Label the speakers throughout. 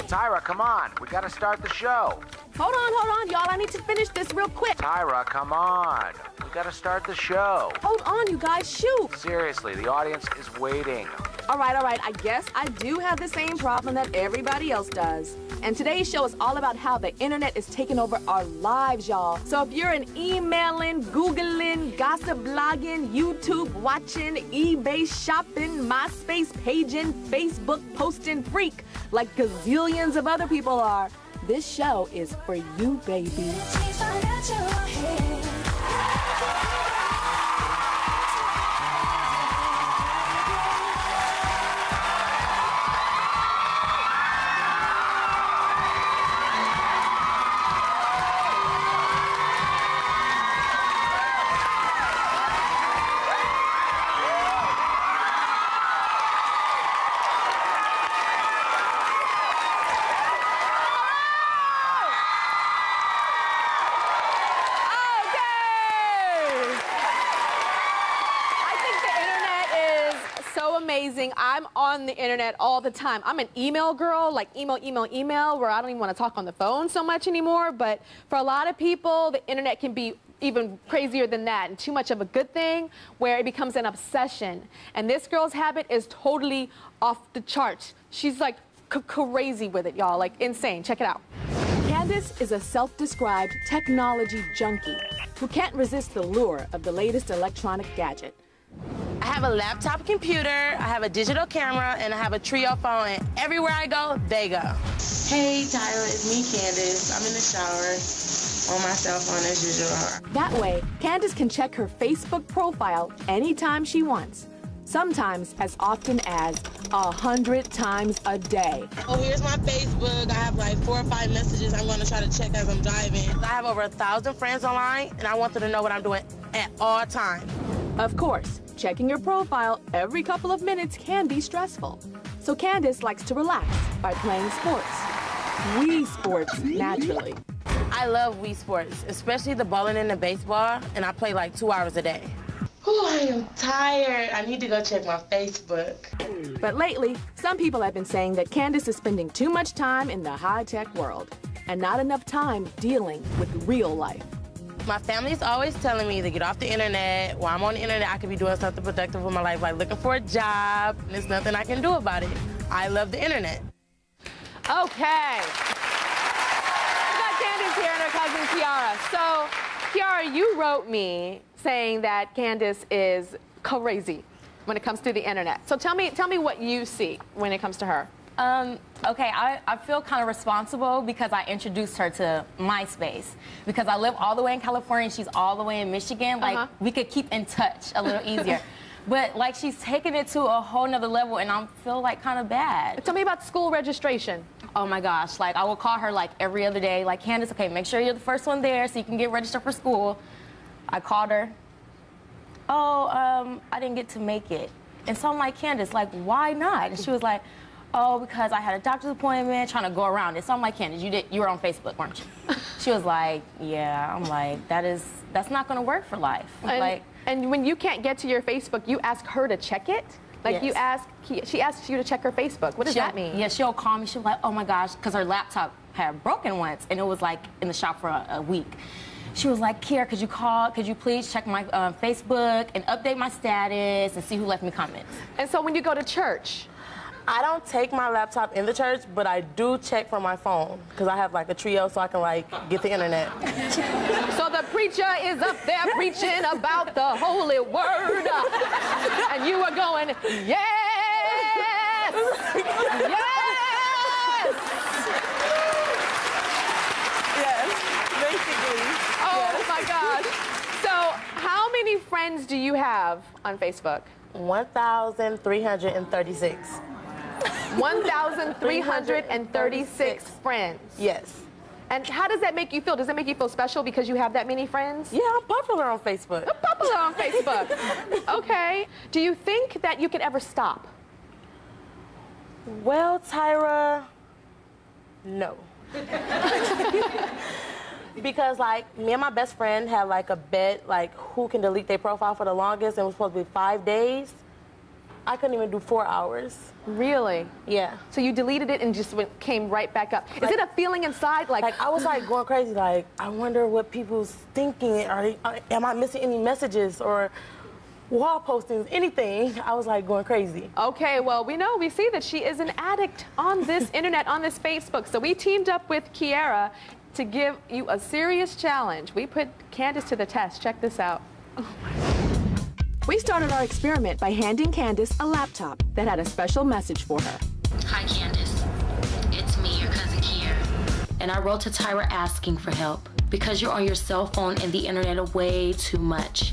Speaker 1: Tyra, come on. We gotta start the show.
Speaker 2: Hold on, y'all. I need to finish this real quick.
Speaker 1: Tyra, come on. We gotta start the show.
Speaker 2: Hold on, you guys. Shoot.
Speaker 1: Seriously, the audience is waiting.
Speaker 2: All right. I guess I do have the same problem that everybody else does. And today's show is all about how the internet is taking over our lives, y'all. So if you're an emailing, Googling, gossip blogging, YouTube watching, eBay shopping, MySpace paging, Facebook posting freak like gazillions of other people are, this show is for you, baby. Amazing. I'm on the internet all the time. I'm an email girl, like email, where I don't even want to talk on the phone so much anymore. But for a lot of people, the internet can be even crazier than that and too much of a good thing where it becomes an obsession. And this girl's habit is totally off the charts. She's like crazy with it, y'all, like insane. Check it out. Candace is a self-described technology junkie who can't resist the lure of the latest electronic gadget.
Speaker 3: I have a laptop computer, I have a digital camera, and I have a Trio phone, and everywhere I go, they go. Hey, Tyra, it's me, Candace. I'm in the shower on my cell phone as usual.
Speaker 2: That way, Candace can check her Facebook profile anytime she wants, sometimes as often as 100 times a day.
Speaker 3: Oh, here's my Facebook. I have like 4 or 5 messages I'm going to try to check as I'm driving. I have over 1,000 friends online, and I want them to know what I'm doing at all times.
Speaker 2: Of course, checking your profile every couple of minutes can be stressful. So Candace likes to relax by playing sports. Wii Sports, naturally.
Speaker 3: I love Wii Sports, especially the bowling and the baseball, and I play like 2 hours a day. Oh, I am tired. I need to go check my Facebook.
Speaker 2: But lately, some people have been saying that Candace is spending too much time in the high-tech world and not enough time dealing with real life.
Speaker 3: My family's always telling me to get off the internet. While I'm on the internet, I could be doing something productive with my life, like looking for a job, and there's nothing I can do about it. I love the internet.
Speaker 2: Okay. We got Candace here and her cousin Kiara. So, Kiara, you wrote me saying that Candace is crazy when it comes to the internet. So tell me what you see when it comes to her.
Speaker 4: Okay, I feel kind of responsible because I introduced her to MySpace. Because I live all the way in California and she's all the way in Michigan. Like, we could keep in touch a little easier. But, like, she's taken it to a whole nother level and I feel, like, kind of bad.
Speaker 2: Tell me about school registration.
Speaker 4: Oh, my gosh. Like, I will call her, like, every other day. Like, Candace, okay, make sure you're the first one there so you can get registered for school. I called her. Oh, I didn't get to make it. And so I'm like, Candace, like, why not? And she was like, oh, because I had a doctor's appointment, trying to go around it. So I'm like, Candace, you were on Facebook, weren't you? She was like, yeah. I'm like, that's not going to work for life.
Speaker 2: And when you can't get to your Facebook, you ask her to check it? Like,
Speaker 4: yes.
Speaker 2: she asks you to check her Facebook. What does that mean?
Speaker 4: Yeah, she'll call me. She'll be like, oh, my gosh, because her laptop had broken once, and it was, like, in the shop for a week. She was like, Kiara, could you please check my Facebook and update my status and see who left me comments? And
Speaker 2: so when you go to church,
Speaker 3: I don't take my laptop in the church, but I do check for my phone because I have like a Trio so I can like get the internet.
Speaker 2: So the preacher is up there preaching about the holy word, and you are going, yes, yes.
Speaker 3: Yes, basically.
Speaker 2: Oh
Speaker 3: yes.
Speaker 2: my gosh. So how many friends do you have on Facebook?
Speaker 3: 1,336.
Speaker 2: 1,336 friends.
Speaker 3: Yes.
Speaker 2: And how does that make you feel? Does that make you feel special because you have that many friends?
Speaker 3: Yeah, I'm popular on Facebook.
Speaker 2: You're popular on Facebook. Okay. Do you think that you could ever stop?
Speaker 3: Well, Tyra, no. Because, like, me and my best friend had, like, a bet, like, who can delete their profile for the longest, and it was supposed to be 5 days. I couldn't even do 4 hours.
Speaker 2: Really?
Speaker 3: Yeah.
Speaker 2: So you deleted it and just came right back up. Is it a feeling inside like
Speaker 3: I was like going crazy, like, I wonder what people's thinking. Am I missing any messages or wall postings, anything? I was like going crazy.
Speaker 2: Okay, well, we see that she is an addict on this internet, on this Facebook. So we teamed up with Kiara to give you a serious challenge. We put Candace to the test. Check this out. We started our experiment by handing Candace a laptop that had a special message for her.
Speaker 5: Hi, Candace. It's me, your cousin Kiara. And I wrote to Tyra asking for help because you're on your cell phone and the internet way too much.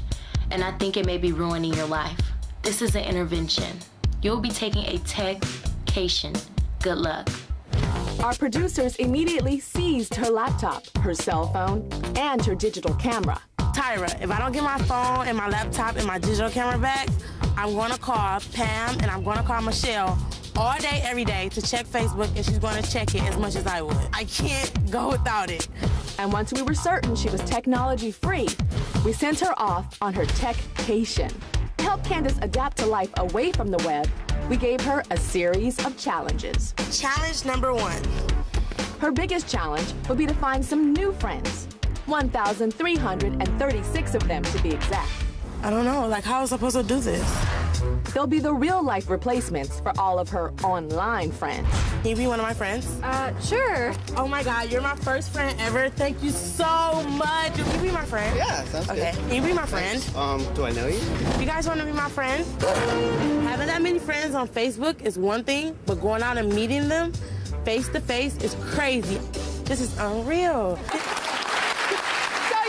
Speaker 5: And I think it may be ruining your life. This is an intervention. You'll be taking a techcation. Good luck.
Speaker 2: Our producers immediately seized her laptop, her cell phone, and her digital camera.
Speaker 3: Tyra, if I don't get my phone and my laptop and my digital camera back, I'm gonna call Pam and I'm gonna call Michelle all day, every day to check Facebook, and she's gonna check it as much as I would. I can't go without it.
Speaker 2: And once we were certain she was technology free, we sent her off on her techcation. To help Candace adapt to life away from the web, we gave her a series of challenges.
Speaker 3: Challenge number 1.
Speaker 2: Her biggest challenge would be to find some new friends. 1,336 of them, to be exact.
Speaker 3: I don't know, like, how was I supposed to do this?
Speaker 2: They'll be the real-life replacements for all of her online friends.
Speaker 3: Can you be one of my friends?
Speaker 2: Sure.
Speaker 3: Oh my God, you're my first friend ever. Thank you so much. Can you be my friend?
Speaker 6: Yeah, sounds good.
Speaker 3: Okay, can you be my friend?
Speaker 6: Do I know you?
Speaker 3: You guys want to be my friend? Having that many friends on Facebook is one thing, but going out and meeting them face to face is crazy. This is unreal.
Speaker 2: So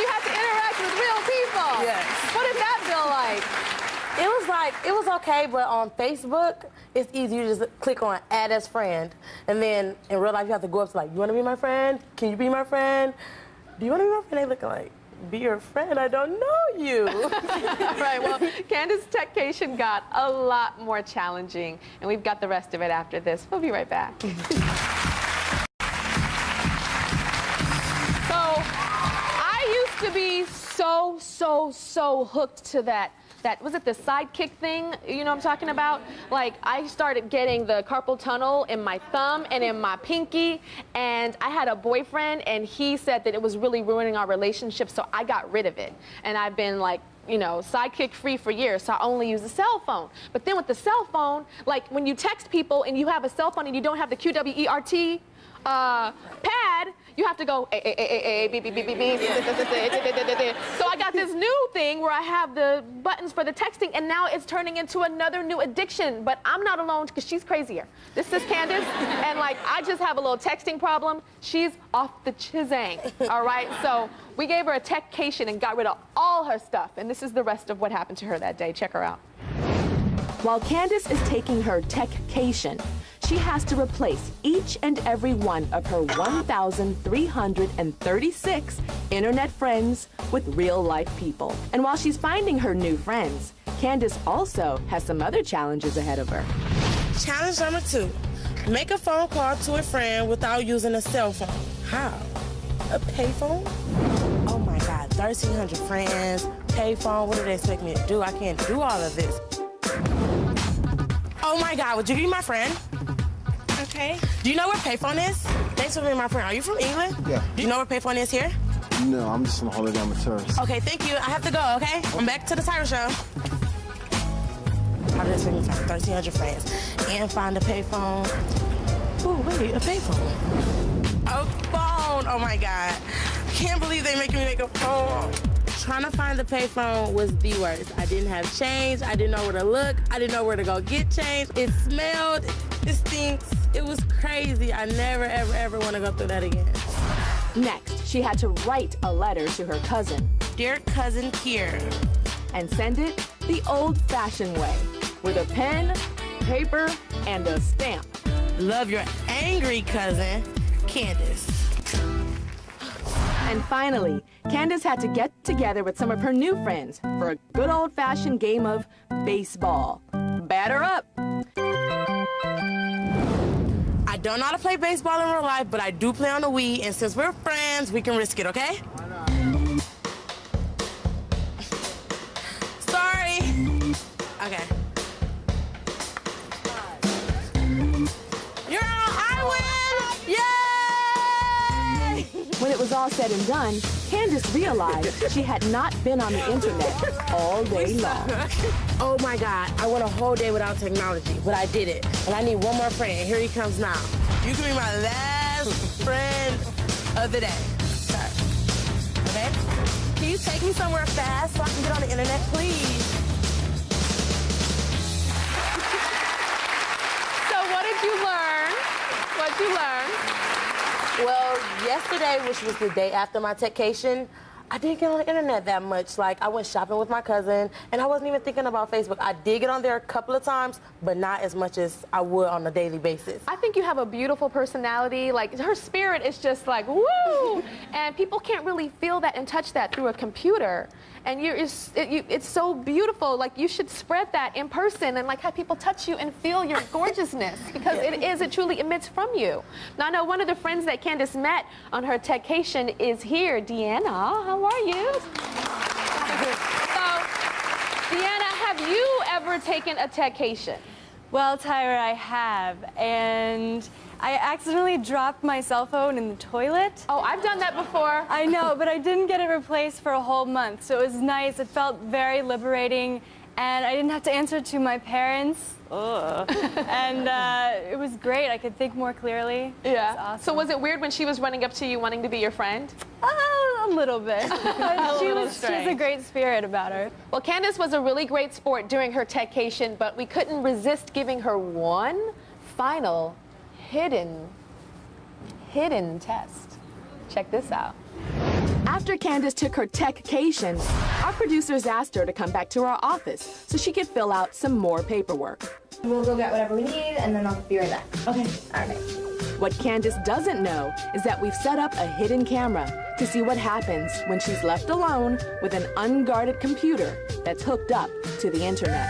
Speaker 2: you have to interact with real people.
Speaker 3: Yes.
Speaker 2: What did that feel like?
Speaker 3: It was okay, but on Facebook, it's easy. You just click on add as friend. And then in real life, you have to go up to like, you want to be my friend? Can you be my friend? Do you want to be my friend? They look like, be your friend? I don't know you.
Speaker 2: Right, well, Candace's techcation got a lot more challenging, and we've got the rest of it after this. We'll be right back. So, I used to be so hooked to that, was it the sidekick thing? You know what I'm talking about? Like, I started getting the carpal tunnel in my thumb and in my pinky, and I had a boyfriend, and he said that it was really ruining our relationship, so I got rid of it. And I've been like, you know, sidekick free for years, so I only use a cell phone. But then with the cell phone, like when you text people and you have a cell phone and you don't have the QWERT pad, you have to go beep, beep, beep, beep, beep. So I got this new thing where I have the buttons for the texting, and now it's turning into another new addiction. But I'm not alone because she's crazier. This is Candace, and like I just have a little texting problem. She's off the chizang, all right? So we gave her a techcation and got rid of all her stuff, and this is the rest of what happened to her that day. Check her out. While Candace is taking her techcation, she has to replace each and every one of her 1,336 internet friends with real-life people. And while she's finding her new friends, Candace also has some other challenges ahead of her.
Speaker 3: Challenge number 2. Make a phone call to a friend without using a cell phone. How? A payphone? Oh my God, 1,300 friends, payphone, what do they expect me to do? I can't do all of this. Oh my God, would you be my friend? Okay. Do you know where payphone is? Thanks for being my friend. Are you from England?
Speaker 6: Yeah.
Speaker 3: Do you know where payphone is here?
Speaker 6: No, I'm just on holiday. I'm a tourist.
Speaker 3: Okay, thank you. I have to go, okay? I'm back to the Tyra show. I'm just looking for 1,300 friends and find a payphone. Oh, wait, a payphone. A phone. Oh my God. Can't believe they making me make a phone. Trying to find the payphone was the worst. I didn't have change. I didn't know where to look. I didn't know where to go get change. It smelled. It stinks. It was crazy. I never, ever want to go through that again.
Speaker 2: Next, she had to write a letter to her cousin.
Speaker 3: Dear cousin Kiera.
Speaker 2: And send it the old-fashioned way, with a pen, paper, and a stamp.
Speaker 3: Love your angry cousin, Candace.
Speaker 2: And finally, Candace had to get together with some of her new friends for a good old-fashioned game of baseball. Batter up.
Speaker 3: I don't know how to play baseball in real life, but I do play on the Wii, and since we're friends, we can risk it, okay?
Speaker 6: Why not?
Speaker 3: Sorry. Okay.
Speaker 7: all said and done, Candace realized she had not been on the internet all day long.
Speaker 3: Oh my God, I went a whole day without technology, but I did it. And I need one more friend, and here he comes now. You can be my last friend of the day. Sorry. Okay? Can you take me somewhere fast so I can get on the internet, please?
Speaker 2: So what did you learn? What'd you learn?
Speaker 3: Well, yesterday, which was the day after my techcation, I didn't get on the internet that much. Like, I went shopping with my cousin, and I wasn't even thinking about Facebook. I did get on there a couple of times, but not as much as I would on a daily basis.
Speaker 2: I think you have a beautiful personality. Like, her spirit is just like, woo! And people can't really feel that and touch that through a computer. And it's so beautiful. Like, you should spread that in person and, like, have people touch you and feel your gorgeousness, because it truly emits from you. Now, I know one of the friends that Candace met on her techcation is here. Deanna, how are you? So, Deanna, have you ever taken a techcation?
Speaker 8: Well, Tyra, I have, and I accidentally dropped my cell phone in the toilet.
Speaker 2: Oh, I've done that before.
Speaker 8: I know, but I didn't get it replaced for a whole month, so it was nice. It felt very liberating, and I didn't have to answer to my parents. And it was great. I could think more clearly.
Speaker 2: Yeah.
Speaker 8: It was awesome.
Speaker 2: So was it weird when she was running up to you wanting to be your friend?
Speaker 8: A little bit. But she's a great spirit about her.
Speaker 2: Well, Candace was a really great sport during her techcation, but we couldn't resist giving her one final hidden test. Check this out.
Speaker 7: After Candace took her techcation, our producers asked her to come back to our office so she could fill out some more paperwork.
Speaker 9: We'll go get whatever we need, and then I'll be right back. Okay. All right.
Speaker 7: What Candace doesn't know is that we've set up a hidden camera to see what happens when she's left alone with an unguarded computer that's hooked up to the internet.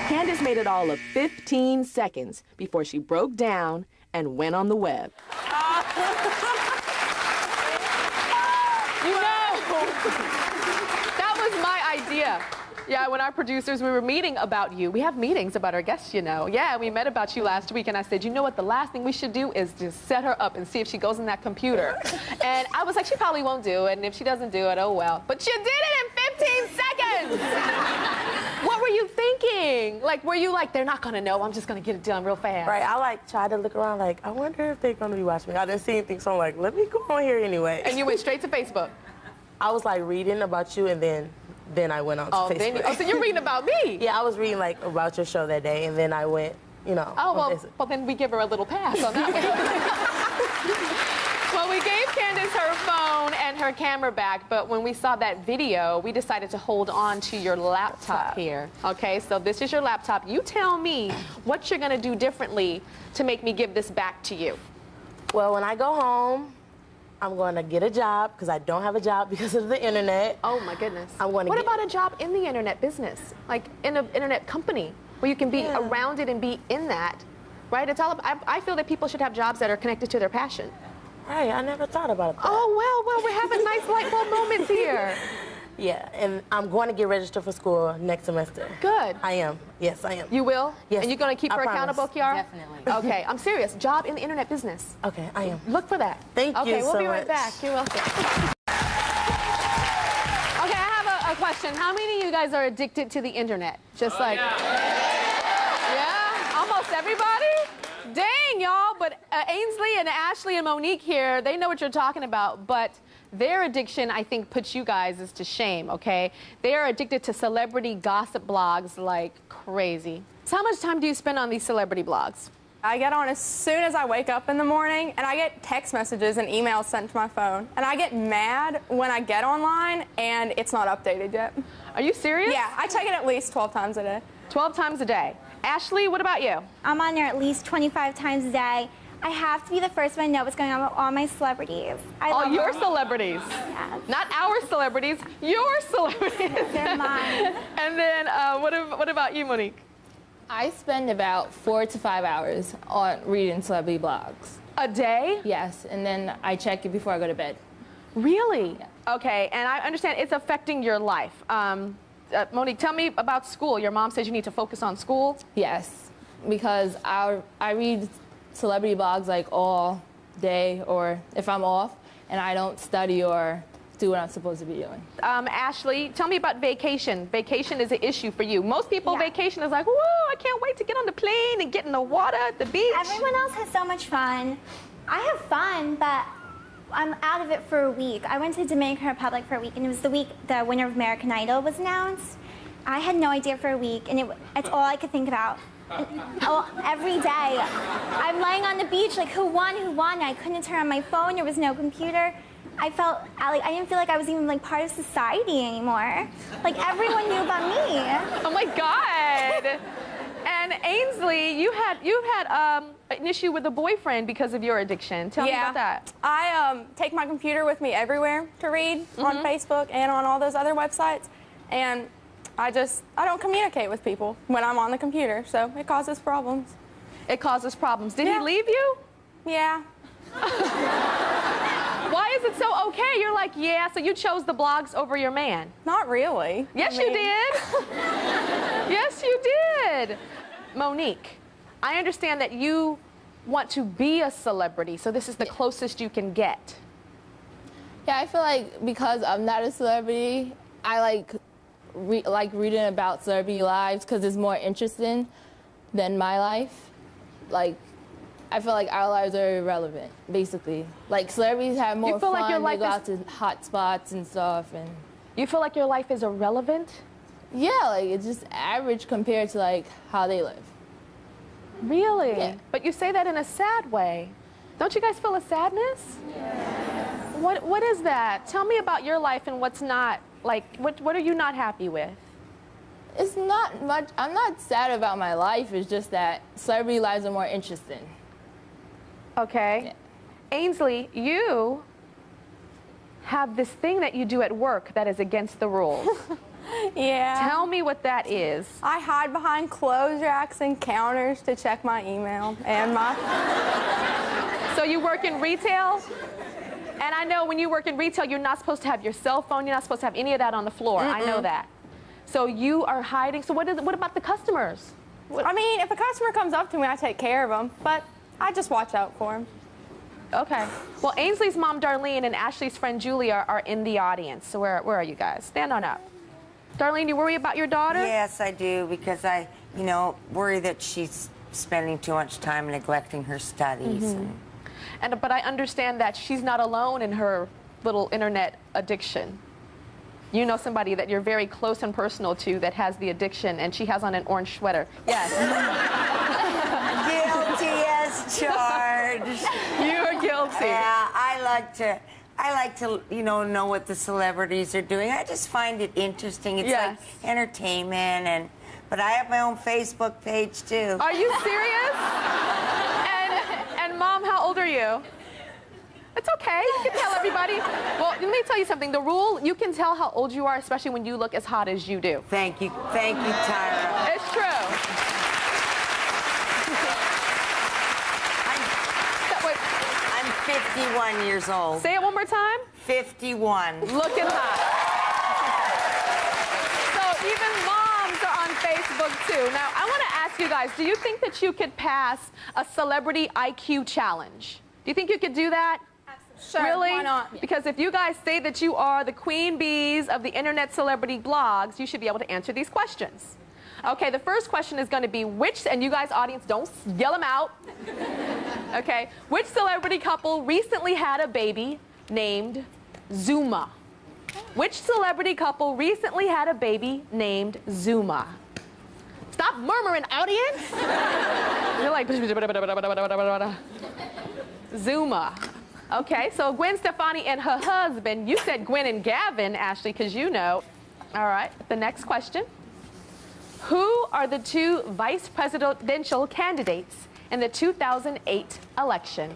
Speaker 7: Candace made it all of 15 seconds before she broke down and went on the web.
Speaker 2: You know, that was my idea. Yeah, when our producers, we were meeting about you. We have meetings about our guests, you know. Yeah, we met about you last week, and I said, you know what, the last thing we should do is just set her up and see if she goes in that computer. And I was like, she probably won't do it, and if she doesn't do it, oh well. But you did it in 15 seconds! What were you thinking? Like, were you like, they're not gonna know, I'm just gonna get it done real fast?
Speaker 3: Right, I like tried to look around like, I wonder if they're gonna be watching me. I didn't see anything, so I'm like, let me go on here anyway.
Speaker 2: And you went straight to Facebook?
Speaker 3: I was like reading about you, and then I went on to Facebook.
Speaker 2: So you're reading about me?
Speaker 3: Yeah, I was reading like about your show that day, and then I went, you know.
Speaker 2: Oh, well, then we give her a little pass on that one. Well, we gave Candace her phone and her camera back, but when we saw that video, we decided to hold on to your laptop here. Okay, so this is your laptop. You tell me what you're gonna do differently to make me give this back to you.
Speaker 3: Well, when I go home, I'm going to get a job, because I don't have a job because of the internet.
Speaker 2: Oh my goodness.
Speaker 3: What
Speaker 2: about a job in the internet business? Like in an internet company where you can be around it and be in that, right? It's all about, I feel that people should have jobs that are connected to their passion.
Speaker 3: Right, I never thought about that.
Speaker 2: Oh, well, we're having nice light bulb moments here.
Speaker 3: Yeah, and I'm going to get registered for school next semester.
Speaker 2: Good.
Speaker 3: I am. Yes, I am.
Speaker 2: You will?
Speaker 3: Yes.
Speaker 2: And you're going to keep her accountable, Kiara?
Speaker 4: Definitely.
Speaker 2: Okay, I'm serious. Job in the internet business.
Speaker 3: Okay, I am.
Speaker 2: Look for that.
Speaker 3: Thank you so much.
Speaker 2: Okay, we'll be right back. You're welcome. Okay, I have a question. How many of you guys are addicted to the internet? Just like... Yeah? Almost everybody? Dang, y'all. But Ainsley and Ashley and Monique here, they know what you're talking about, but their addiction, I think, puts you guys to shame, okay? They are addicted to celebrity gossip blogs like crazy. So how much time do you spend on these celebrity blogs?
Speaker 8: I get on as soon as I wake up in the morning, and I get text messages and emails sent to my phone. And I get mad when I get online and it's not updated yet.
Speaker 2: Are you serious?
Speaker 8: Yeah, I check it at least 12 times a day.
Speaker 2: 12 times a day. Ashley, what about you?
Speaker 9: I'm on there at least 25 times a day. I have to be the first one to know what's going on with all my celebrities.
Speaker 2: All your celebrities?
Speaker 9: Yes.
Speaker 2: Not our celebrities, your celebrities.
Speaker 9: They're mine.
Speaker 2: And then what about you, Monique?
Speaker 3: I spend about 4 to 5 hours on reading celebrity blogs.
Speaker 2: A day?
Speaker 3: Yes, and then I check it before I go to bed.
Speaker 2: Really?
Speaker 3: Yeah.
Speaker 2: Okay, and I understand it's affecting your life. Monique, tell me about school. Your mom says you need to focus on school?
Speaker 3: Yes, because I read celebrity blogs like all day or if I'm off, and I don't study or do what I'm supposed to be doing.
Speaker 2: Ashley, tell me about vacation. Vacation is an issue for you. Most people, vacation is like, whoa, I can't wait to get on the plane and get in the water at the beach.
Speaker 9: Everyone else has so much fun. I have fun, but I'm out of it for a week. I went to Dominican Republic for a week, and it was the week the winner of American Idol was announced. I had no idea for a week, and it's all I could think about. Every day, I'm laying on the beach like, who won, who won? I couldn't turn on my phone, there was no computer. I didn't feel like I was even like part of society anymore. Like everyone knew about me.
Speaker 2: Oh my God. And Ainsley, you've had an issue with a boyfriend because of your addiction. Tell me about that.
Speaker 10: I take my computer with me everywhere to read on Facebook and on all those other websites, and I don't communicate with people when I'm on the computer, so it causes problems.
Speaker 2: It causes problems. Did he leave you?
Speaker 10: Yeah.
Speaker 2: Why is it so okay? You're like, yeah, so you chose the blogs over your man.
Speaker 10: Not really.
Speaker 2: Yes, you did. Yes, you did. Monique, I understand that you want to be a celebrity, so this is the closest you can get.
Speaker 3: Yeah, I feel like because I'm not a celebrity, I like reading about celebrity lives because it's more interesting than my life. Like, I feel like our lives are irrelevant, basically. Like, celebrities have more fun,
Speaker 2: like your
Speaker 3: they
Speaker 2: life
Speaker 3: go out to hot spots and stuff. And
Speaker 2: you feel like your life is irrelevant?
Speaker 3: yeah, like, it's just average compared to, like, how they live.
Speaker 2: Really?
Speaker 3: Yeah.
Speaker 2: But you say that in a sad way. Don't you guys feel a sadness? Yeah. What is that? Tell me about your life and what's not, like, what are you not happy with?
Speaker 3: It's not much. I'm not sad about my life. It's just that celebrity lives are more interesting.
Speaker 2: Okay.
Speaker 3: Yeah.
Speaker 2: Ainsley, you have this thing that you do at work that is against the rules.
Speaker 10: Yeah.
Speaker 2: Tell me what that is.
Speaker 10: I hide behind clothes racks and counters to check my email and my...
Speaker 2: So you work in retail? And I know when you work in retail, you're not supposed to have your cell phone. You're not supposed to have any of that on the floor. I know that. So you are hiding. So what about the customers?
Speaker 10: I mean, if a customer comes up to me, I take care of them, but I just watch out for them.
Speaker 2: Okay. Well, Ainsley's mom, Darlene, and Ashley's friend, Julia, are in the audience. So where are you guys? Stand on up. Darlene, you worry about your daughter?
Speaker 11: Yes, I do, because I, worry that she's spending too much time neglecting her studies.
Speaker 2: But I understand that she's not alone in her little internet addiction. You know somebody that you're very close and personal to that has the addiction, and she has on an orange sweater. Yes.
Speaker 11: Guilty as charged.
Speaker 2: You're guilty.
Speaker 11: Yeah, I like to, know what the celebrities are doing. I just find it interesting. It's like entertainment, but I have my own Facebook page too.
Speaker 2: Are you serious? And Mom, how old are you? It's okay. You can tell everybody. Well, let me tell you something. The rule, you can tell how old you are, especially when you look as hot as you do.
Speaker 11: Thank you, Tyra.
Speaker 2: It's true.
Speaker 11: I'm 51 years old.
Speaker 2: Say it one more time.
Speaker 11: 51.
Speaker 2: Looking hot. So even moms are on Facebook too. Now, I want to ask you guys, do you think that you could pass a celebrity IQ challenge? Do you think you could do that?
Speaker 10: Sure,
Speaker 2: really?
Speaker 10: why not?
Speaker 2: Because if you guys say that you are the queen bees of the internet celebrity blogs, you should be able to answer these questions. Okay, the first question is going to be and you guys, audience, don't yell them out. Okay, which celebrity couple recently had a baby named Zuma? Which celebrity couple recently had a baby named Zuma? Stop murmuring, audience. You're like, Zuma. Okay, so Gwen Stefani and her husband. You said Gwen and Gavin, Ashley, because you know. All right, the next question. Who are the two vice presidential candidates in the 2008 election?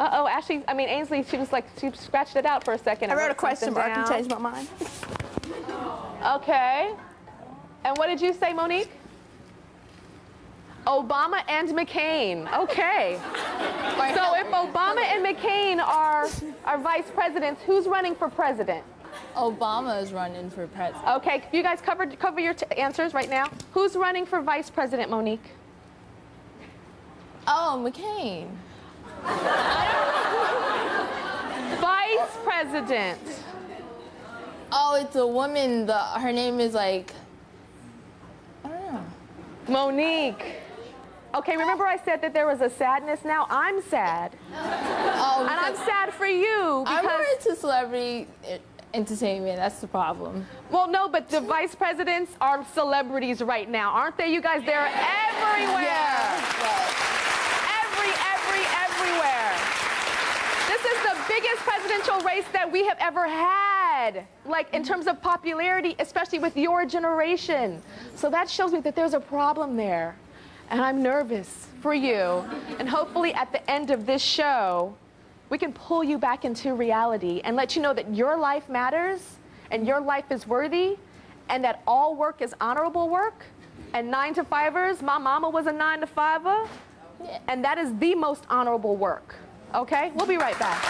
Speaker 2: Ainsley, she scratched it out for a second.
Speaker 10: I wrote a question mark and changed my mind.
Speaker 2: Okay. And what did you say, Monique? Obama and McCain. Okay. So if Obama and McCain are vice presidents, who's running for president?
Speaker 12: Obama is running for president.
Speaker 2: Okay, you guys cover your answers right now. Who's running for vice president, Monique?
Speaker 12: Oh, McCain.
Speaker 2: Vice president.
Speaker 12: Oh, it's a woman. Her name is like, I don't know.
Speaker 2: Monique. Okay, remember I said that there was a sadness now? I'm sad.
Speaker 12: Oh,
Speaker 2: and I'm sad for you because...
Speaker 12: I'm more into celebrity entertainment. That's the problem.
Speaker 2: Well, no, but the vice presidents are celebrities right now, aren't they, you guys? They're everywhere.
Speaker 12: Yeah.
Speaker 2: Everywhere. This is the biggest presidential race that we have ever had, like in terms of popularity, especially with your generation. So that shows me that there's a problem there. And I'm nervous for you. And hopefully at the end of this show, we can pull you back into reality and let you know that your life matters and your life is worthy and that all work is honorable work. And 9-to-5ers, my mama was a 9-to-5er. And that is the most honorable work. Okay? We'll be right back.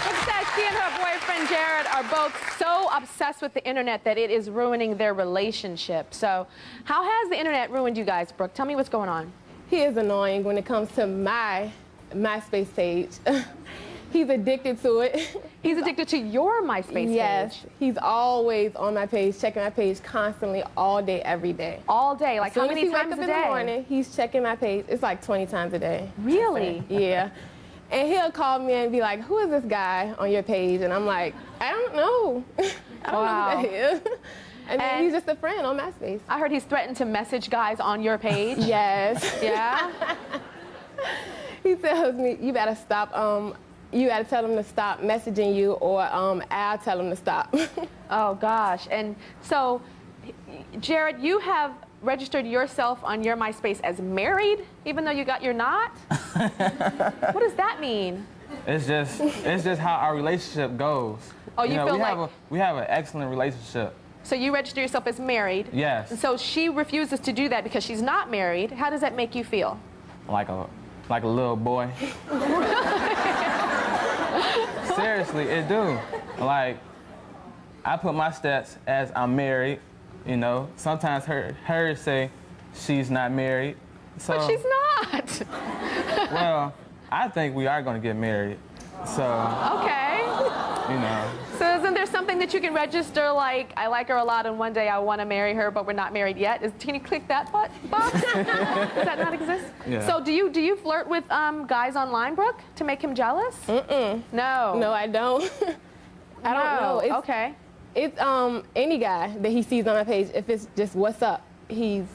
Speaker 2: Looks like she and her boyfriend Jared are both so obsessed with the internet that it is ruining their relationship. So, how has the internet ruined you guys, Brooke? Tell me what's going on.
Speaker 13: He is annoying when it comes to my MySpace page. He's addicted to it.
Speaker 2: He's addicted to your MySpace page?
Speaker 13: Yes. He's always on my page, checking my page constantly, all day, every day.
Speaker 2: All day? Like how many times a day?
Speaker 13: In the morning, he's checking my page. It's like 20 times a day.
Speaker 2: Really?
Speaker 13: Yeah. And he'll call me and be like, who is this guy on your page? And I'm like, I don't know. I don't know who that is. And then he's just a friend on MySpace.
Speaker 2: I heard he's threatened to message guys on your page.
Speaker 13: Yes.
Speaker 2: Yeah?
Speaker 13: He tells me, you better stop, you gotta tell them to stop messaging you or I'll tell them to stop.
Speaker 2: Oh gosh. And so, Jared, you have registered yourself on your MySpace as married, even though you're not? What does that mean?
Speaker 14: It's just how our relationship goes.
Speaker 2: Oh, you feel like...
Speaker 14: we have an excellent relationship.
Speaker 2: So you register yourself as married?
Speaker 14: Yes.
Speaker 2: And so she refuses to do that because she's not married. How does that make you feel?
Speaker 14: Like a little boy. Seriously, it do. Like, I put my stats as I'm married, you know. Sometimes her say she's not married. So,
Speaker 2: but she's not.
Speaker 14: Well, I think we are going to get married. So. Okay. You know.
Speaker 2: So isn't there something that you can register like, I like her a lot and one day I want to marry her, but we're not married yet? Can you click that box? Does that not exist?
Speaker 14: Yeah.
Speaker 2: So do you flirt with guys online, Brooke, to make him jealous?
Speaker 13: Mm-mm.
Speaker 2: No.
Speaker 13: No, I don't. I don't know. It's,
Speaker 2: okay.
Speaker 13: It's any guy that he sees on my page, if it's just what's up, he's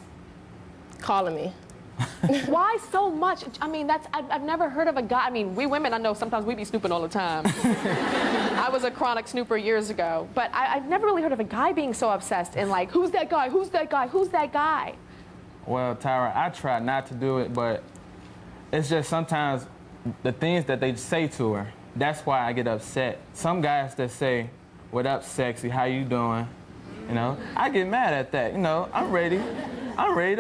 Speaker 13: calling me.
Speaker 2: Why so much? I mean, I've never heard of a guy. I mean, we women, I know sometimes we be snooping all the time. I was a chronic snooper years ago, but I've never really heard of a guy being so obsessed and like, who's that guy? Who's that guy? Who's that guy?
Speaker 14: Well, Tyra, I try not to do it, but it's just sometimes the things that they say to her, that's why I get upset. Some guys that say, what up, sexy, how you doing? You know, I get mad at that. You know, I'm ready to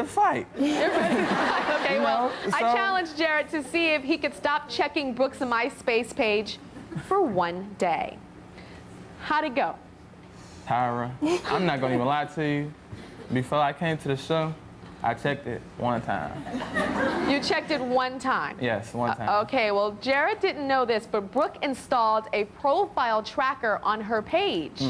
Speaker 14: fight.
Speaker 2: You're ready to fight. Okay, well,
Speaker 14: so,
Speaker 2: I challenged Jared to see if he could stop checking Brooke's MySpace page for one day. How'd it go?
Speaker 14: Tyra, I'm not gonna even lie to you. Before I came to the show, I checked it one time.
Speaker 2: You checked it one time?
Speaker 14: Yes, one time.
Speaker 2: Okay, well, Jared didn't know this, but Brooke installed a profile tracker on her page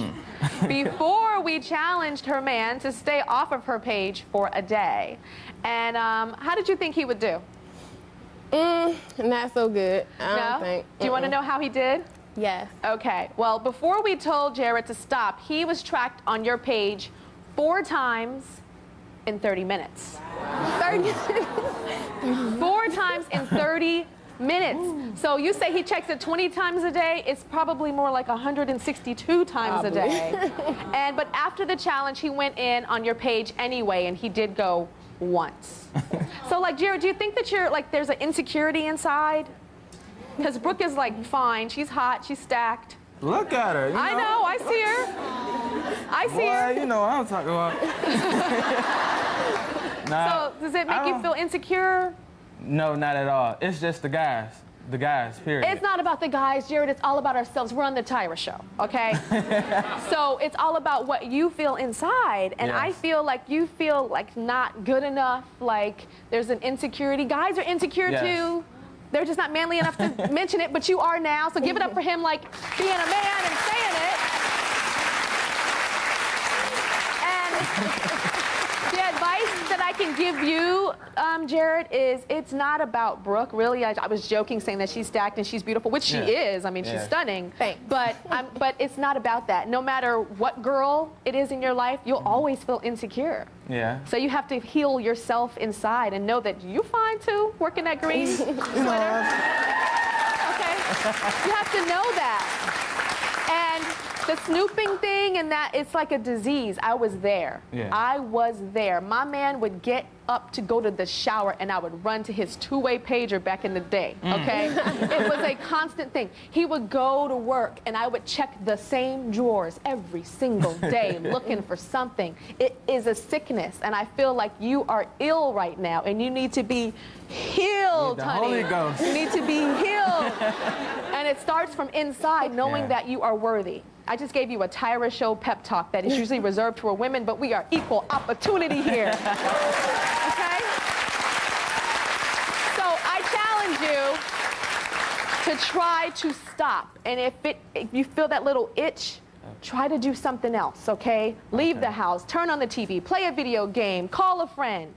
Speaker 2: before we challenged her man to stay off of her page for a day. And how did you think he would do?
Speaker 13: Not so good. I don't think.
Speaker 2: Do you want to know how he did?
Speaker 13: Yes.
Speaker 2: Okay, well, before we told Jared to stop, he was tracked on your page 4 times in 30 minutes. 4 times in 30 minutes. So you say he checks it 20 times a day, it's probably more like 162 times a day. But after the challenge, he went in on your page anyway, and he did go once. So like, Jared, do you think that you're like, there's an insecurity inside? Because Brooke is like fine, she's hot, she's stacked.
Speaker 14: Look at her. You know?
Speaker 2: I know, I see her. I see her.
Speaker 14: You know what I'm talking about. Nah,
Speaker 2: So does it make you feel insecure?
Speaker 14: No, not at all. It's just the guys. The guys, period.
Speaker 2: It's not about the guys, Jared. It's all about ourselves. We're on the Tyra show, okay? So it's all about what you feel inside. And I feel like you feel like not good enough, like there's an insecurity. Guys are insecure too. They're just not manly enough to mention it, but you are now. So give it up for him, like being a man and saying it. And the advice that I can give you, Jared, is it's not about Brooke. Really, I was joking saying that she's stacked and she's beautiful, which she is. I mean, she's stunning.
Speaker 12: Thanks.
Speaker 2: But it's not about that. No matter what girl it is in your life, you'll always feel insecure.
Speaker 14: Yeah.
Speaker 2: So you have to heal yourself inside and know that you're fine too, working that green sweater. Okay? You have to know that. And the snooping thing and that, it's like a disease. I was there.
Speaker 14: Yeah.
Speaker 2: I was there. My man would get up to go to the shower and I would run to his two-way pager back in the day, okay? It was a constant thing. He would go to work and I would check the same drawers every single day looking for something. It is a sickness and I feel like you are ill right now and you need to be healed, honey.
Speaker 14: Holy Ghost.
Speaker 2: You need to be healed. And it starts from inside, knowing that you are worthy. I just gave you a Tyra show pep talk that is usually reserved for women, but we are equal opportunity here. Okay? So I challenge you to try to stop. And if you feel that little itch, try to do something else, okay? Leave the house, turn on the TV, play a video game, call a friend,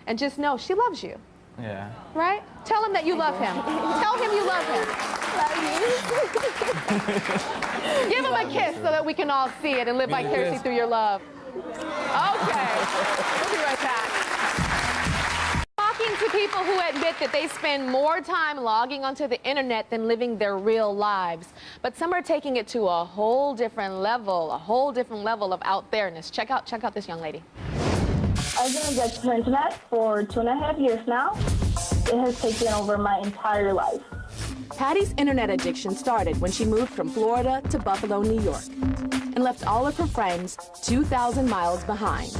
Speaker 2: and just know she loves you.
Speaker 14: Yeah.
Speaker 2: Right? Tell him that you love him. Tell him you love him. Give him a kiss so that we can all see it and live vicariously through your love. Okay. We'll be right back. Talking to people who admit that they spend more time logging onto the internet than living their real lives. But some are taking it to a whole different level of out there-ness. Check out this young lady.
Speaker 15: I've been addicted to the internet for 2.5 years now. It has taken over my entire life.
Speaker 7: Patty's internet addiction started when she moved from Florida to Buffalo, New York, and left all of her friends 2,000 miles behind.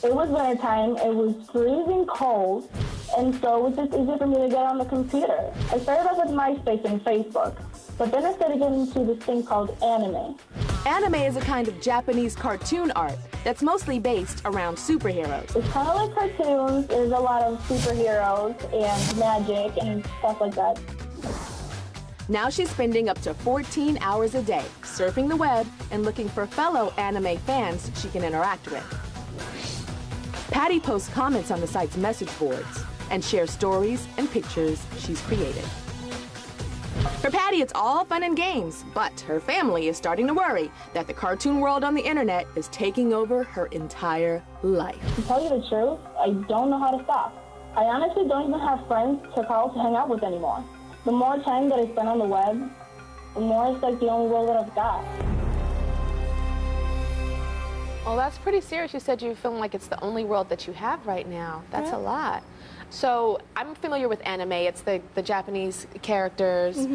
Speaker 15: It was winter time, it was freezing cold, and so it was just easy for me to get on the computer. I started off with MySpace and Facebook, but then I started getting into this thing called anime.
Speaker 7: Anime is a kind of Japanese cartoon art that's mostly based around superheroes.
Speaker 15: It's kind of like cartoons. There's a lot of superheroes and magic and stuff like that.
Speaker 7: Now she's spending up to 14 hours a day surfing the web and looking for fellow anime fans she can interact with. Patty posts comments on the site's message boards and shares stories and pictures she's created. For Patty, it's all fun and games, but her family is starting to worry that the cartoon world on the internet is taking over her entire life.
Speaker 15: To tell you the truth, I don't know how to stop. I honestly don't even have friends to call to hang out with anymore. The more time that I spend on the web, the more it's like the only world that I've got.
Speaker 2: Well, that's pretty serious. You said you're feeling like it's the only world that you have right now. That's a lot. So I'm familiar with anime. It's the Japanese characters.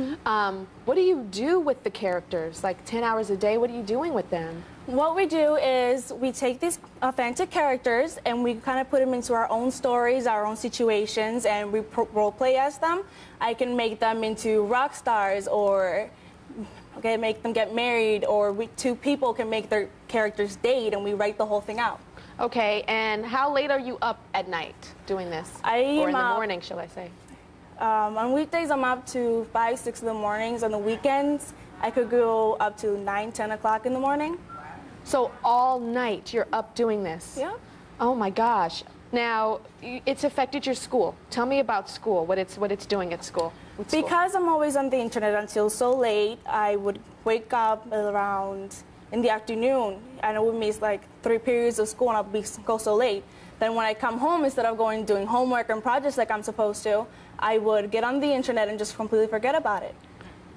Speaker 2: What do you do with the characters? Like 10 hours a day, what are you doing with them?
Speaker 8: What we do is we take these authentic characters and we kind of put them into our own stories, our own situations, and we role play as them. I can make them into rock stars or make them get married, or two people can make their characters date and we write the whole thing out.
Speaker 2: Okay, and how late are you up at night doing this? Or in the morning, shall I say?
Speaker 8: On weekdays, I'm up to 5, 6 in the mornings. On the weekends, I could go up to 9, 10 o'clock in the morning.
Speaker 2: So all night you're up doing this?
Speaker 8: Yeah.
Speaker 2: Oh my gosh. Now, it's affected your school. Tell me about school, what it's doing at school.
Speaker 8: Because I'm always on the internet until so late, I would wake up around in the afternoon, and it would miss like 3 periods of school and I'd go so late. Then when I come home, instead of doing homework and projects like I'm supposed to, I would get on the internet and just completely forget about it.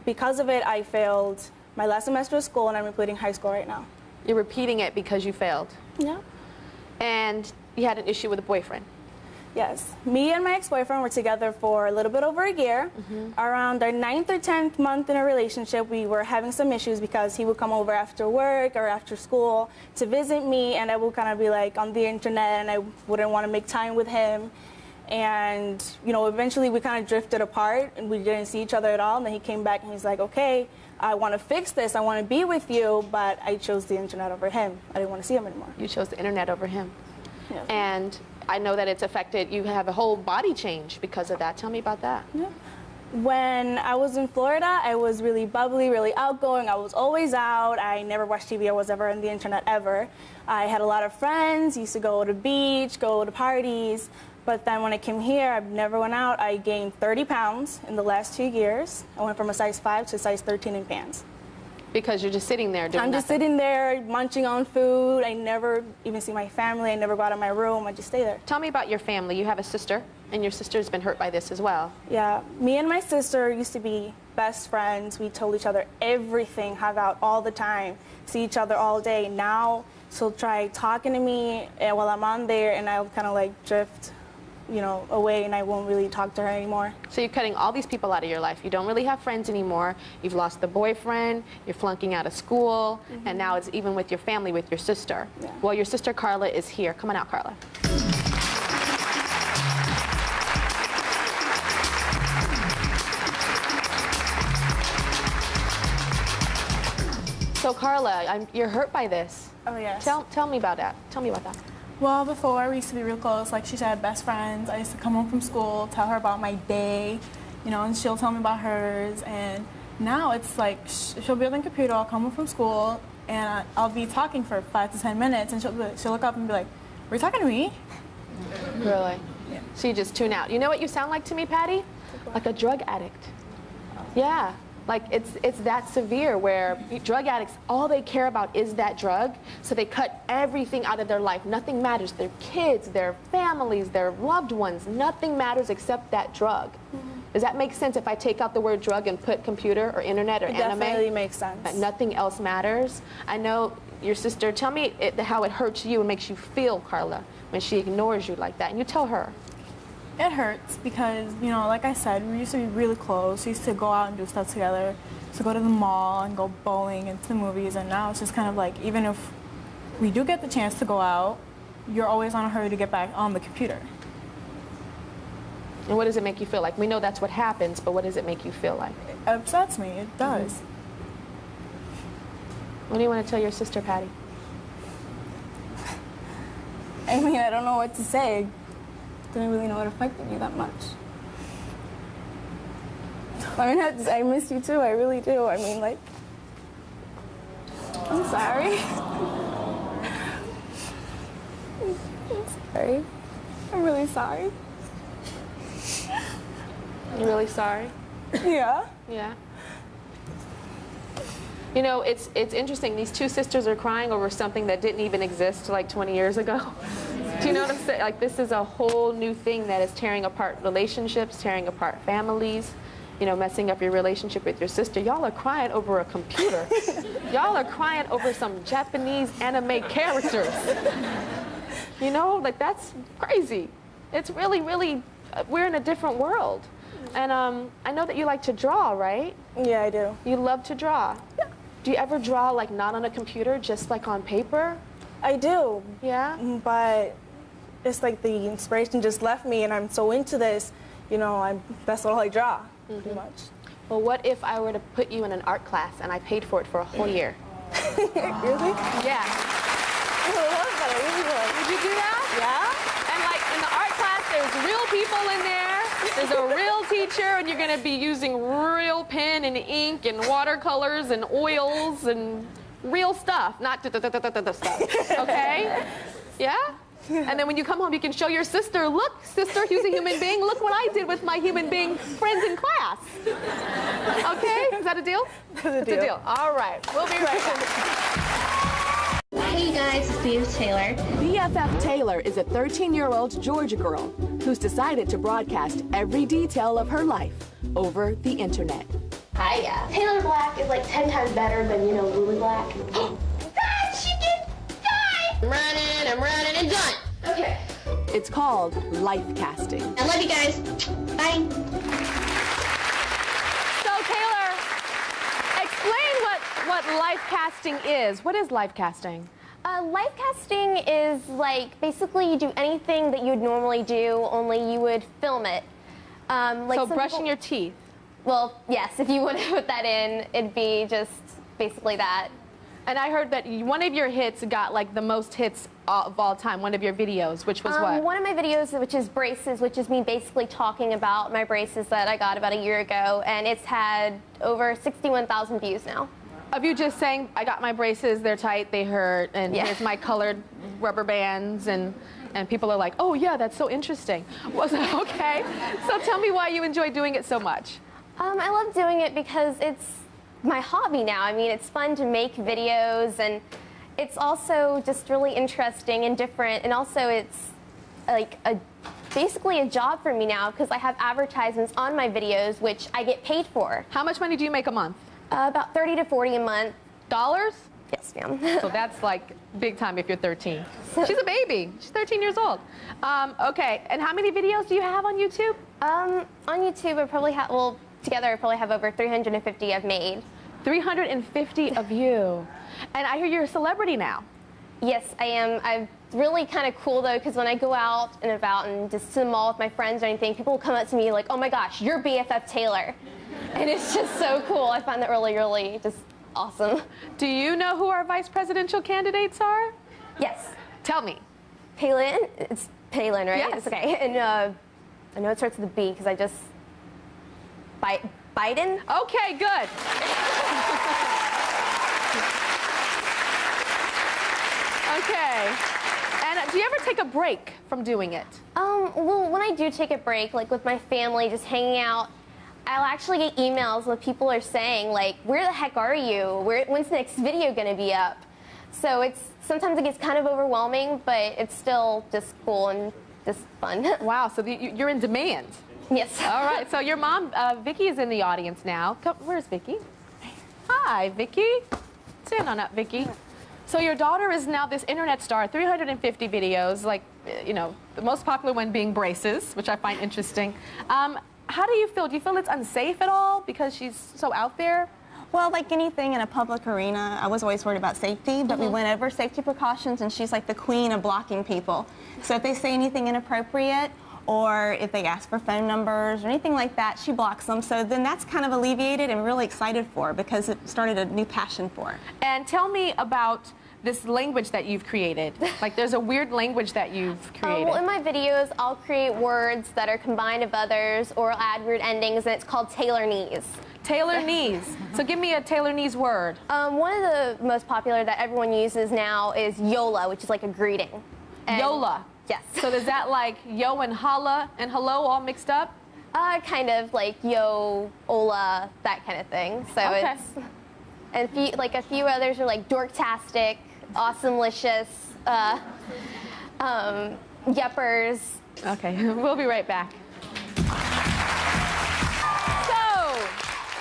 Speaker 8: Because of it, I failed my last semester of school and I'm repeating high school right now.
Speaker 2: You're repeating it because you failed?
Speaker 8: Yeah.
Speaker 2: And you had an issue with a boyfriend?
Speaker 8: Yes. Me and my ex-boyfriend were together for a little bit over a year. Around our 9th or 10th month in a relationship, we were having some issues because he would come over after work or after school to visit me, and I would kind of be like on the internet, and I wouldn't want to make time with him. And, you know, eventually we kind of drifted apart, and we didn't see each other at all. And then he came back, and he's like, okay, I want to fix this. I want to be with you, but I chose the internet over him. I didn't want to see him anymore.
Speaker 2: You chose the internet over him.
Speaker 8: Yeah.
Speaker 2: And I know that it's affected, you have a whole body change because of that. Tell me about that.
Speaker 8: Yeah. When I was in Florida, I was really bubbly, really outgoing. I was always out. I never watched TV. I was ever on the internet ever. I had a lot of friends, used to go to the beach, go to parties. But then when I came here, I never went out. I gained 30 pounds in the last 2 years. I went from a size 5 to a size 13 in pants.
Speaker 2: Because you're just sitting there doing
Speaker 8: I'm just sitting there munching on food. I never even see my family. I never go out of my room. I just stay there.
Speaker 2: Tell me about your family. You have a sister, and your sister's been hurt by this as well.
Speaker 8: Yeah, me and my sister used to be best friends. We told each other everything, hung out all the time, see each other all day. Now she'll try talking to me while I'm on there, and I'll kind of like drift, you know, away, and I won't really talk to her anymore.
Speaker 2: So you're cutting all these people out of your life. You don't really have friends anymore. You've lost the boyfriend, you're flunking out of school, and now it's even with your family, with your sister.
Speaker 8: Yeah.
Speaker 2: Well, your sister Carla is here. Come on out, Carla. So Carla, you're hurt by this.
Speaker 16: Oh, yes.
Speaker 2: Tell me about that. Tell me about that.
Speaker 16: Well, before we used to be real close. Like, she had best friends. I used to come home from school, tell her about my day, you know, and she'll tell me about hers. And now it's like she'll be on the computer. I'll come home from school, and I'll be talking for 5 to 10 minutes, and she'll look up and be like, "Were you talking to me?"
Speaker 2: Really?
Speaker 16: Yeah.
Speaker 2: So you just tune out. You know what you sound like to me, Patty? Like a drug addict. Yeah. Like it's that severe where drug addicts, all they care about is that drug, so they cut everything out of their life. Nothing matters. Their kids, their families, their loved ones, nothing matters except that drug. Does that make sense if I take out the word drug and put computer or internet or anime?
Speaker 8: Definitely makes sense.
Speaker 2: That nothing else matters? I know your sister, tell me how it hurts you and makes you feel, Carla, when she ignores you like that. And you tell her.
Speaker 16: It hurts because, you know, like I said, we used to be really close. We used to go out and do stuff together, to go to the mall and go bowling and to the movies. And now it's just kind of like, even if we do get the chance to go out, you're always on a hurry to get back on the computer.
Speaker 2: And what does it make you feel like? We know that's what happens, but what does it make you feel like?
Speaker 16: It upsets me. It does.
Speaker 2: What do you want to tell your sister, Patty?
Speaker 8: I mean, I don't know what to say. Didn't really know it affected me that much. I mean, I miss you too. I really do. I mean, like, I'm sorry. I'm sorry. I'm really sorry.
Speaker 2: You're really sorry?
Speaker 8: Yeah.
Speaker 2: Yeah. You know, it's interesting. These two sisters are crying over something that didn't even exist like 20 years ago. Do you know what I'm saying? Like, this is a whole new thing that is tearing apart relationships, tearing apart families, you know, messing up your relationship with your sister. Y'all are crying over a computer. Y'all are crying over some Japanese anime characters. You know, like, that's crazy. It's really, really, we're in a different world. And I know that you like to draw, right?
Speaker 8: Yeah, I do.
Speaker 2: You love to draw? Yeah. Do you ever draw, like, not on a computer, just like on paper?
Speaker 8: I do.
Speaker 2: Yeah?
Speaker 8: But it's like the inspiration just left me, and I'm so into this, you know, that's all I draw, pretty much.
Speaker 2: Well, what if I were to put you in an art class and I paid for it for a whole year?
Speaker 8: Really?
Speaker 2: Yeah.
Speaker 8: I would love that. I really would.
Speaker 2: Would you do that?
Speaker 8: Yeah.
Speaker 2: And like in the art class, there's real people in there. There's a real teacher, and you're going to be using real pen and ink and watercolors and oils and real stuff, not stuff. Okay? Yeah? And then when you come home, you can show your sister, look, sister, he's a human being. Look what I did with my human being friends in class. Okay? Is that a deal?
Speaker 8: That's a deal.
Speaker 2: All right. We'll be right back.
Speaker 17: Hey guys, it's BF Taylor.
Speaker 7: BFF Taylor is a 13-year-old Georgia girl who's decided to broadcast every detail of her life over the internet.
Speaker 17: Hiya. Taylor Black is like 10 times better than, you know, Lily Black. That chicken died! I'm running and done. Okay.
Speaker 7: It's called life casting.
Speaker 17: I love you guys. Bye.
Speaker 2: So Taylor, explain what life casting is. What is life casting?
Speaker 18: Life casting is like basically you do anything that you would normally do, only you would film it. Like
Speaker 2: so brushing your teeth.
Speaker 18: Well, yes, if you want to put that in, it'd be just basically that.
Speaker 2: And I heard that one of your hits got like the most hits of all time, one of your videos, which was what?
Speaker 18: One of my videos, which is braces, which is me basically talking about my braces that I got about a year ago, and it's had over 61,000 views now.
Speaker 2: Of you just saying, I got my braces, they're tight, they hurt, and here's my colored rubber bands, and people are like, oh yeah, that's so interesting. Was it okay? So tell me why you enjoy doing it so much.
Speaker 18: I love doing it because it's my hobby now. I mean, it's fun to make videos, and it's also just really interesting and different, and also it's like basically a job for me now because I have advertisements on my videos, which I get paid for.
Speaker 2: How much money do you make a month?
Speaker 18: About 30 to 40 a month.
Speaker 2: Dollars?
Speaker 18: Yes, ma'am.
Speaker 2: So that's like big time if you're 13. She's a baby. She's 13 years old. Okay, and how many videos do you have on YouTube?
Speaker 18: On YouTube, I probably have, well, together I probably have over 350 I've made.
Speaker 2: 350 of you. And I hear you're a celebrity now.
Speaker 18: Yes, I am. I'm really kind of cool though, because when I go out and about and just to the mall with my friends or anything, people will come up to me like, oh my gosh, you're BFF Taylor. And it's just so cool. I find that really, really just awesome.
Speaker 2: Do you know who our vice presidential candidates are?
Speaker 18: Yes.
Speaker 2: Tell me.
Speaker 18: Palin. It's Palin, right?
Speaker 2: Yes.
Speaker 18: It's okay. And I know it starts with a B because I just... Biden?
Speaker 2: Okay, good. Okay. And do you ever take a break from doing it?
Speaker 18: Well, when I do take a break, like with my family, just hanging out, I'll actually get emails where people are saying, like, where the heck are you? When's the next video going to be up? So sometimes it gets kind of overwhelming, but it's still just cool and just fun.
Speaker 2: Wow, so you're in demand.
Speaker 18: Yes.
Speaker 2: All right, so your mom, Vicky, is in the audience now. Where's Vicky? Hi, Vicky. Stand on up, Vicky. So your daughter is now this internet star, 350 videos, like, you know, the most popular one being braces, which I find interesting. How do you feel? Do you feel it's unsafe at all because she's so out there?
Speaker 19: Well, like anything in a public arena, I was always worried about safety, but we went over safety precautions, and she's like the queen of blocking people. So if they say anything inappropriate, or if they ask for phone numbers or anything like that, she blocks them. So then that's kind of alleviated and really excited for her because it started a new passion for her.
Speaker 2: And tell me about this language that you've created. Like, there's a weird language that you've created.
Speaker 18: Well, in my videos, I'll create words that are combined of others, or I'll add weird endings, and it's called Taylornese.
Speaker 2: Taylorese. So give me a Taylorese word.
Speaker 18: One of the most popular that everyone uses now is YOLA, which is like a greeting. And
Speaker 2: YOLA.
Speaker 18: Yes.
Speaker 2: So is that like yo and holla and hello all mixed up?
Speaker 18: Kind of like yo, ola, that kind of thing. So
Speaker 2: okay.
Speaker 18: And a few others are like dorktastic, awesomelicious, yuppers.
Speaker 2: Okay, we'll be right back.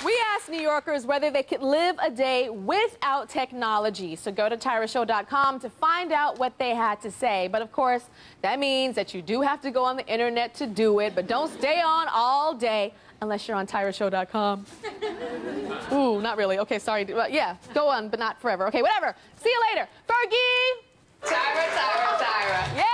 Speaker 2: We asked New Yorkers whether they could live a day without technology. So go to TyraShow.com to find out what they had to say. But of course, that means that you do have to go on the internet to do it. But don't stay on all day unless you're on TyraShow.com. Ooh, not really. Okay, sorry. Yeah, go on, but not forever. Okay, whatever. See you later. Fergie!
Speaker 20: Tyra.
Speaker 2: Yeah!